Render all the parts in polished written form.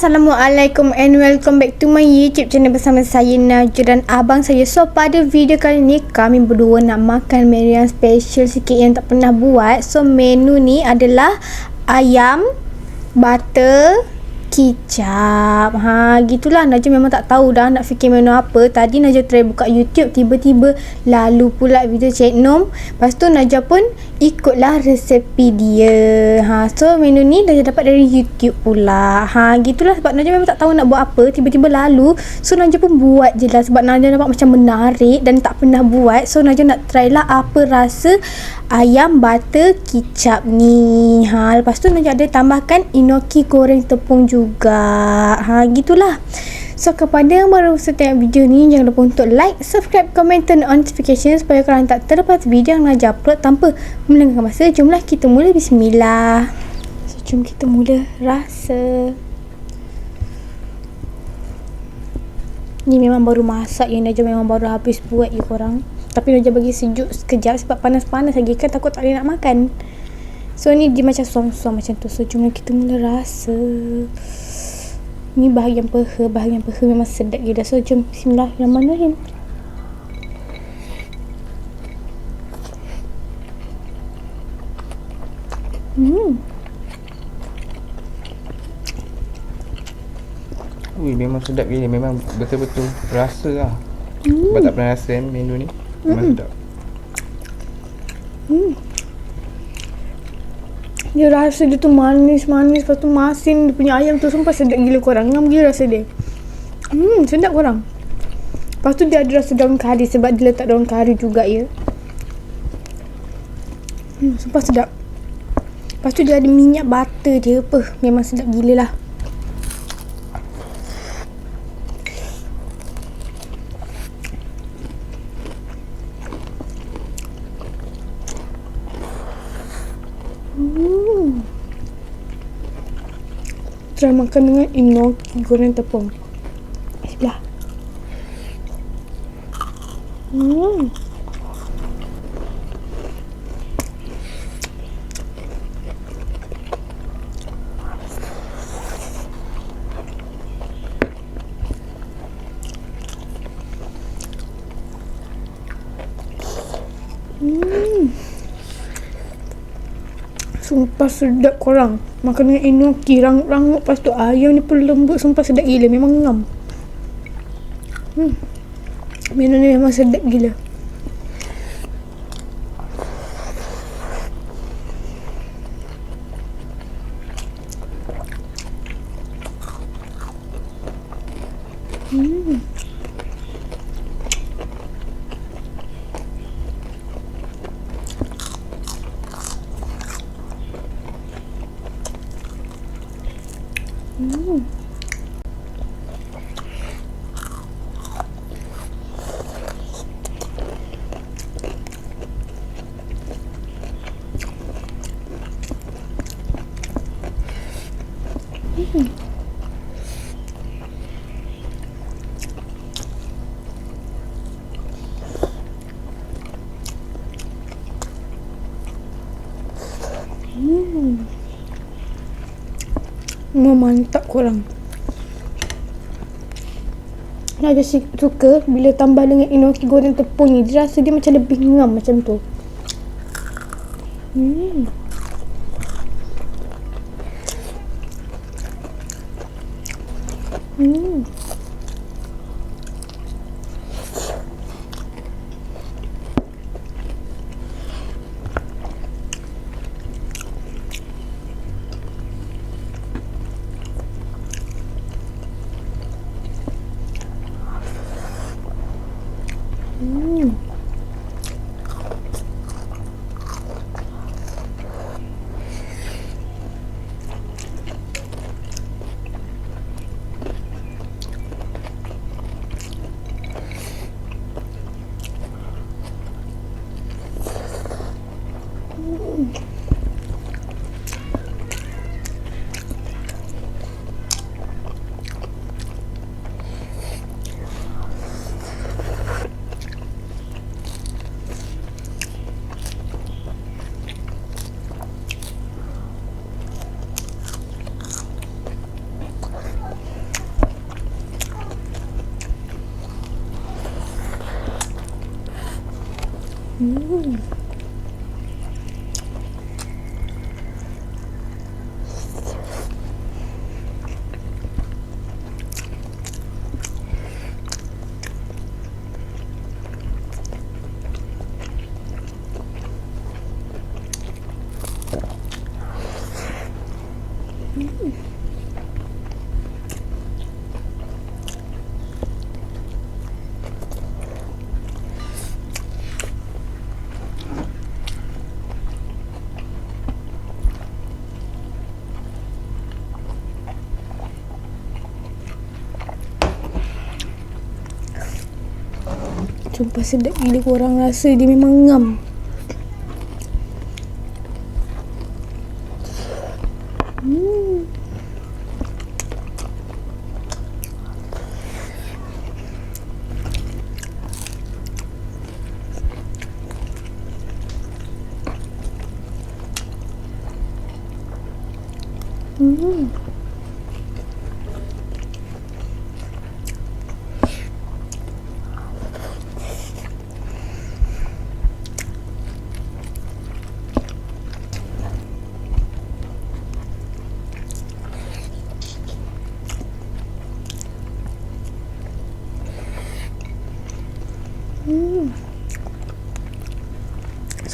Assalamualaikum and welcome back to my YouTube channel bersama saya Najwa dan abang saya. So pada video kali ni kami berdua nak makan menu yang special sikit yang tak pernah buat. So menu ni adalah ayam butter kicap. Gitulah, Najwa memang tak tahu dah nak fikir menu apa. Tadi Najwa try buka YouTube, tiba-tiba lalu pula video Cik Nom. Lepas tu Najwa pun ikutlah resepi dia. So menu ni Najwa dapat dari YouTube pula. Gitulah, sebab Najwa memang tak tahu nak buat apa, tiba-tiba lalu. So Najwa pun buat je lah, sebab Najwa nampak macam menarik dan tak pernah buat. So Najwa nak try lah apa rasa ayam butter kicap ni. Lepas tu Najwa ada tambahkan enoki goreng tepung juga. Gitulah. So kepada yang baru tengok video ni, jangan lupa untuk like, subscribe, comment, turn on notification supaya korang tak terlepas video yang Najwa upload. Tanpa melengahkan masa, jomlah kita mula. Bismillah. So jom kita mula rasa. Ni memang baru masak yang Najwa memang baru habis buat je korang. Tapi Najwa bagi sejuk sekejap sebab panas-panas lagi kan, takut tak boleh nak makan. So ni dia macam suam-suam macam tu. So jomlah kita mula rasa. Ni bahagian peha memang sedap gila. So jom bismillahirrahmanirrahim. Memang sedap gila. Memang betul-betul rasa lah. Sebab tak pernah rasa menu ni. Memang sedap. Dia rasa dia tu manis-manis. Lepas tu masin. Dia punya ayam tu sumpah sedap gila korang. Ngam gila rasa dia. Sedap korang. Lepas tu dia ada rasa daun kari sebab dia letak daun kari juga ya. Sumpah sedap. Lepas tu dia ada minyak butter dia. Memang sedap gila lah. Try makan dengan enoki goreng tepung. Bismillah. Sumpah sedap korang. Makan dengan enoki, rangup-rangup. Lepas tu ayam ni pun lembut. Sumpah sedap gila. Memang ngam. Menu ni memang sedap gila. Mantap korang. Najwa suka bila tambah dengan enoki goreng tepung ni. Dia rasa dia macam lebih ngam macam tu. Sumpah sedap gila, korang rasa dia memang ngam.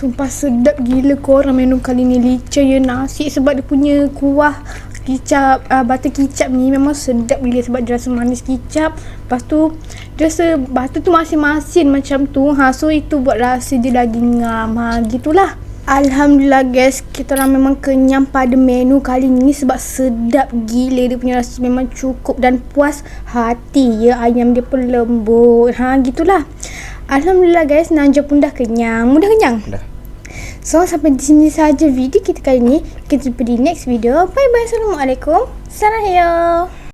Sumpah sedap gila korang minum kali ni. Licin je nasi sebab dia punya kuah kicap, butter kicap ni memang sedap gila sebab dia rasa manis kicap. Lepas tu dia rasa butter tu masin-masin macam tu. So itu buat rasa dia lagi ngam. Gitulah. Alhamdulillah guys, kita orang memang kenyang pada menu kali ni sebab sedap gila. Dia punya rasa memang cukup dan puas hati ya. Ayam dia pun lembut. Gitulah. Alhamdulillah guys, Najwa pun dah kenyang. Mudah kenyang? Dah. So sampai di sini saja video kita kali ni. Kita jumpa di next video. Bye bye. Assalamualaikum. Sarahyo.